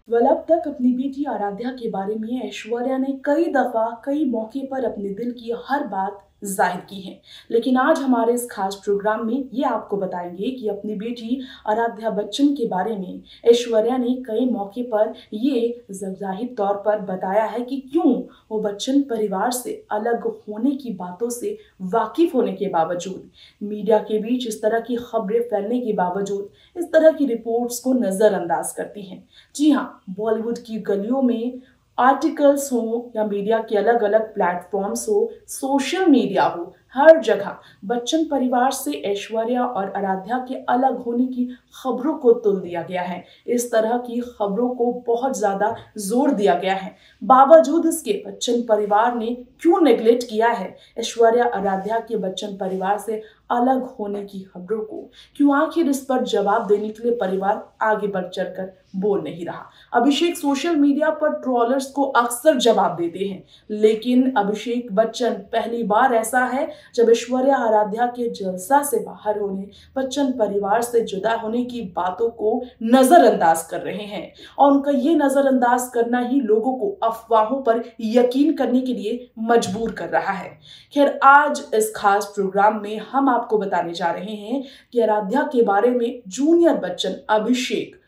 अब तक अपनी बेटी आराध्या के बारे में ऐश्वर्या ने कई दफा कई मौके पर अपने दिल की हर बात जाहिर की है। लेकिन आज हमारे इस खास प्रोग्राम में ये आपको बताएंगे कि अपनी बेटी आराध्या बच्चन के बारे में ऐश्वर्या ने कई मौके पर ये जाहिर तौर पर बताया है कि क्यों वो बच्चन परिवार से अलग होने की बातों से वाकिफ होने के बावजूद, मीडिया के बीच इस तरह की खबरें फैलने के बावजूद इस तरह की रिपोर्ट्स को नजरअंदाज करती हैं। जी हाँ, बॉलीवुड की गलियों में आर्टिकल्स हो या मीडिया के अलग अलग प्लेटफॉर्म्स हो, सोशल मीडिया हो, हर जगह बच्चन परिवार से ऐश्वर्या और आराध्या के अलग होने की खबरों को तुल दिया गया है। इस तरह की खबरों को बहुत ज्यादा जोर दिया गया है। बावजूद इसके बच्चन परिवार ने क्यों नेग्लेक्ट किया है ऐश्वर्या आराध्या के बच्चन परिवार से अलग होने की खबरों को? क्यों आखिर इस पर जवाब देने के लिए परिवार आगे बढ़ चढ़कर बोल नहीं रहा? अभिषेक सोशल मीडिया पर ट्रोलर्स को अक्सर जवाब देते हैं, लेकिन अभिषेक बच्चन पहली बार ऐसा है जब ऐश्वर्या आराध्या के जलसा से बाहर होने, बच्चन परिवार से जुदा होने की बातों को नजरअंदाज कर रहे हैं। और उनका ये नजरअंदाज करना ही लोगों को अफवाहों पर यकीन करने के लिए मजबूर कर रहा है। खैर, आज इस खास प्रोग्राम में हम आपको बताने जा रहे हैं कि आराध्या के बारे में जूनियर बच्चन अभिषेक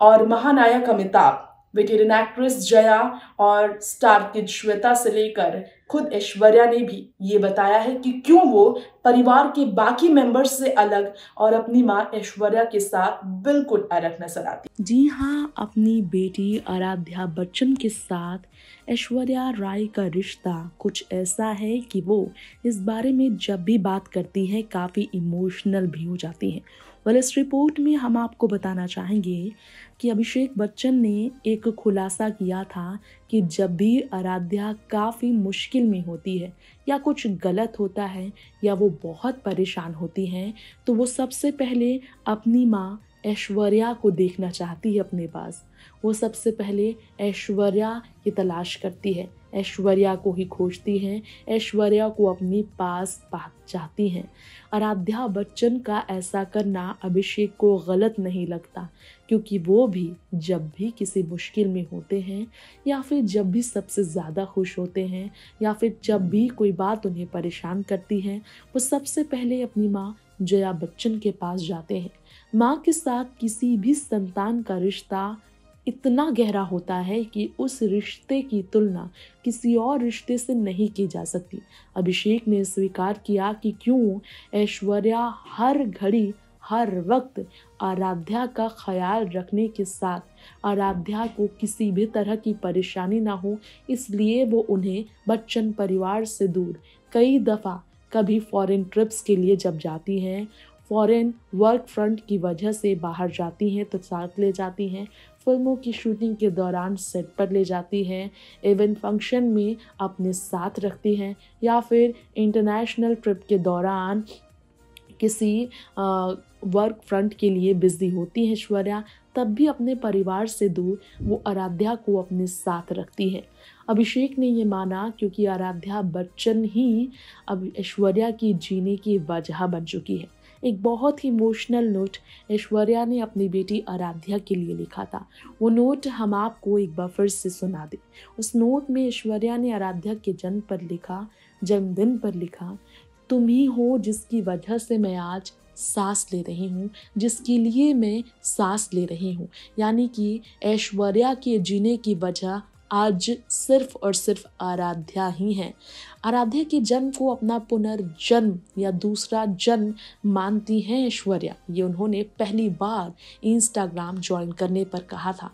और महानायक अमिताभ, वेटेरन एक्ट्रेस जया और स्टार किड श्वेता से लेकर खुद ऐश्वर्या ने भी ये बताया है कि क्यों वो परिवार के बाकी मेंबर्स से अलग और अपनी मां ऐश्वर्या के साथ बिल्कुल अलग नजर आती। जी हाँ, अपनी बेटी आराध्या बच्चन के साथ ऐश्वर्या राय का रिश्ता कुछ ऐसा है कि वो इस बारे में जब भी बात करती है काफ़ी इमोशनल भी हो जाती हैं। इस रिपोर्ट में हम आपको बताना चाहेंगे कि अभिषेक बच्चन ने एक खुलासा किया था कि जब भी आराध्या काफ़ी मुश्किल में होती है या कुछ गलत होता है या वो बहुत परेशान होती हैं, तो वो सबसे पहले अपनी माँ ऐश्वर्या को देखना चाहती है अपने पास। वो सबसे पहले ऐश्वर्या की तलाश करती है, ऐश्वर्या को ही खोजती हैं, ऐश्वर्या को अपनी पास पा चाहती हैं। आराध्या बच्चन का ऐसा करना अभिषेक को गलत नहीं लगता, क्योंकि वो भी जब भी किसी मुश्किल में होते हैं या फिर जब भी सबसे ज़्यादा खुश होते हैं या फिर जब भी कोई बात उन्हें परेशान करती है, वो सबसे पहले अपनी माँ जया बच्चन के पास जाते हैं। माँ के साथ किसी भी संतान का रिश्ता इतना गहरा होता है कि उस रिश्ते की तुलना किसी और रिश्ते से नहीं की जा सकती। अभिषेक ने स्वीकार किया कि क्यों ऐश्वर्या हर घड़ी हर वक्त आराध्या का ख्याल रखने के साथ आराध्या को किसी भी तरह की परेशानी ना हो, इसलिए वो उन्हें बच्चन परिवार से दूर कई दफ़ा कभी फॉरेन ट्रिप्स के लिए जब जाती हैं, फॉरेन वर्क फ्रंट की वजह से बाहर जाती हैं तो साथ ले जाती हैं, फिल्मों की शूटिंग के दौरान सेट पर ले जाती हैं, इवेंट फंक्शन में अपने साथ रखती हैं, या फिर इंटरनेशनल ट्रिप के दौरान किसी वर्क फ्रंट के लिए बिजी होती है ऐश्वर्या, तब भी अपने परिवार से दूर वो आराध्या को अपने साथ रखती है। अभिषेक ने ये माना क्योंकि आराध्या बच्चन ही अब ऐश्वर्या की जीने की वजह बन चुकी है। एक बहुत ही इमोशनल नोट ऐश्वर्या ने अपनी बेटी आराध्या के लिए लिखा था। वो नोट हम आपको एक बार फिर से सुना दें। उस नोट में ऐश्वर्या ने आराध्या के जन्मदिन पर लिखा, तुम ही हो जिसकी वजह से मैं आज सांस ले रही हूँ, जिसके लिए मैं सांस ले रही हूँ। यानी कि ऐश्वर्या के जीने की वजह आज सिर्फ और सिर्फ आराध्या ही है। आराध्या के जन्म को अपना पुनर्जन्म या दूसरा जन्म मानती हैं ऐश्वर्या। ये उन्होंने पहली बार इंस्टाग्राम ज्वाइन करने पर कहा था।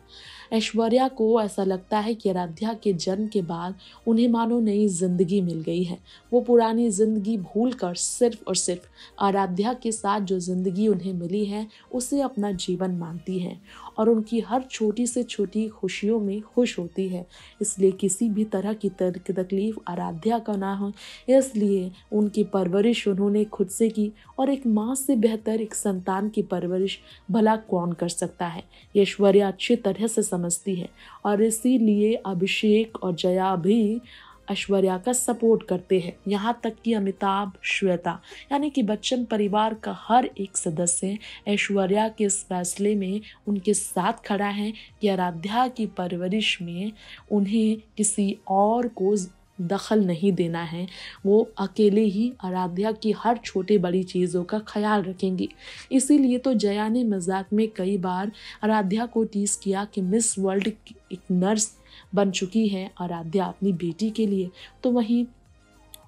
ऐश्वर्या को ऐसा लगता है कि आराध्या के जन्म के बाद उन्हें मानो नई जिंदगी मिल गई है। वो पुरानी जिंदगी भूलकर सिर्फ और सिर्फ आराध्या के साथ जो जिंदगी उन्हें मिली है उसे अपना जीवन मानती हैं और उनकी हर छोटी से छोटी खुशियों में खुश होती है। इसलिए किसी भी तरह की तकलीफ आराध्या का ना हो, इसलिए उनकी परवरिश उन्होंने खुद से की और एक माँ से बेहतर एक संतान की परवरिश भला कौन कर सकता है, ये ऐश्वर्या अच्छी तरह से समझती है। और इसीलिए अभिषेक और जया भी ऐश्वर्या का सपोर्ट करते हैं। यहाँ तक कि अमिताभ, श्वेता यानी कि बच्चन परिवार का हर एक सदस्य ऐश्वर्या के इस फैसले में उनके साथ खड़ा है कि आराध्या की परवरिश में उन्हें किसी और को दखल नहीं देना है। वो अकेले ही आराध्या की हर छोटे बड़ी चीज़ों का ख्याल रखेंगी। इसीलिए तो जया ने मजाक में कई बार आराध्या को टीज किया कि मिस वर्ल्ड एक नर्स बन चुकी है आराध्या अपनी बेटी के लिए। तो वहीं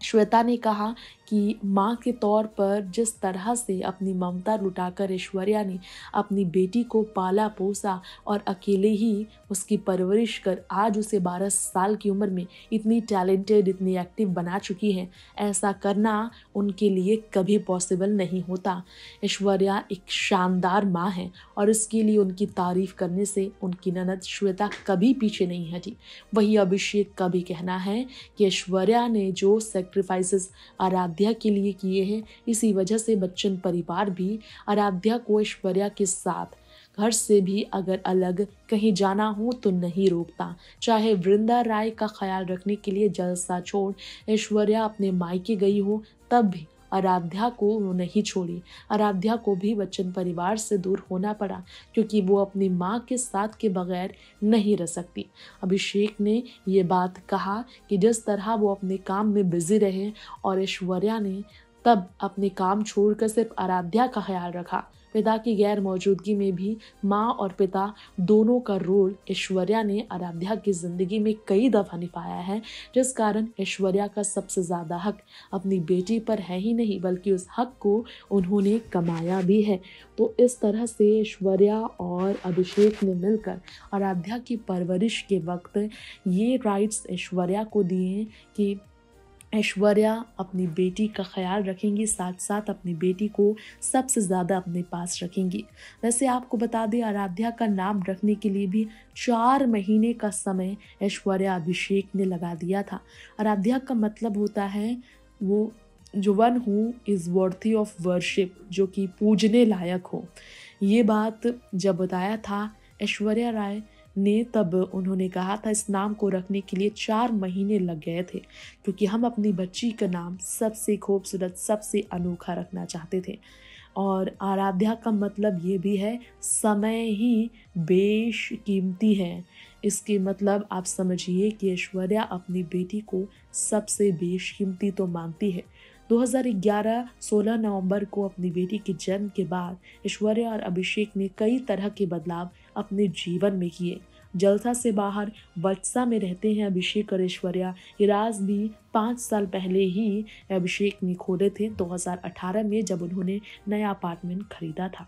श्वेता ने कहा कि माँ के तौर पर जिस तरह से अपनी ममता लुटाकर ऐश्वर्या ने अपनी बेटी को पाला पोसा और अकेले ही उसकी परवरिश कर आज उसे 12 साल की उम्र में इतनी टैलेंटेड, इतनी एक्टिव बना चुकी है, ऐसा करना उनके लिए कभी पॉसिबल नहीं होता। ऐश्वर्या एक शानदार माँ है और इसके लिए उनकी तारीफ करने से उनकी ननद श्वेता कभी पीछे नहीं हटी। वही अभिषेक का भी कहना है कि ऐश्वर्या ने जो सेक्रीफाइसेस आराध्या के लिए किए हैं, इसी वजह से बच्चन परिवार भी आराध्या को ऐश्वर्या के साथ घर से भी अगर अलग कहीं जाना हो तो नहीं रोकता। चाहे वृंदा राय का ख्याल रखने के लिए जलसा छोड़ ऐश्वर्या अपने मायके गई हो, तब भी आराध्या को वो नहीं छोड़ी। आराध्या को भी बच्चन परिवार से दूर होना पड़ा क्योंकि वो अपनी माँ के साथ के बगैर नहीं रह सकती। अभिषेक ने ये बात कहा कि जिस तरह वो अपने काम में बिजी रहे और ऐश्वर्या ने तब अपने काम छोड़कर सिर्फ आराध्या का ख्याल रखा। पिता की गैर मौजूदगी में भी माँ और पिता दोनों का रोल ऐश्वर्या ने आराध्या की ज़िंदगी में कई दफ़ा निभाया है, जिस कारण ऐश्वर्या का सबसे ज़्यादा हक अपनी बेटी पर है ही नहीं बल्कि उस हक को उन्होंने कमाया भी है। तो इस तरह से ऐश्वर्या और अभिषेक ने मिलकर आराध्या की परवरिश के वक्त ये राइट्स ऐश्वर्या को दिए कि ऐश्वर्या अपनी बेटी का ख्याल रखेंगी, साथ साथ अपनी बेटी को सबसे ज़्यादा अपने पास रखेंगी। वैसे आपको बता दें, आराध्या का नाम रखने के लिए भी 4 महीने का समय ऐश्वर्या अभिषेक ने लगा दिया था। आराध्या का मतलब होता है वो जो one who is worthy of worship, जो कि पूजने लायक हो। ये बात जब बताया था ऐश्वर्या राय ने, तब उन्होंने कहा था इस नाम को रखने के लिए 4 महीने लग गए थे क्योंकि हम अपनी बच्ची का नाम सबसे खूबसूरत, सबसे अनोखा रखना चाहते थे। और आराध्या का मतलब ये भी है समय ही बेशकीमती है। इसके मतलब आप समझिए कि ऐश्वर्या अपनी बेटी को सबसे बेशकीमती तो मानती है। 2011 16 नवंबर को अपनी बेटी के जन्म के बाद ऐश्वर्या और अभिषेक ने कई तरह के बदलाव अपने जीवन में किए। जलसा से बाहर वत्सा में रहते हैं अभिषेक और ऐश्वर्या। ये राज भी 5 साल पहले ही अभिषेक ने खोले थे, 2018 में, जब उन्होंने नया अपार्टमेंट खरीदा था।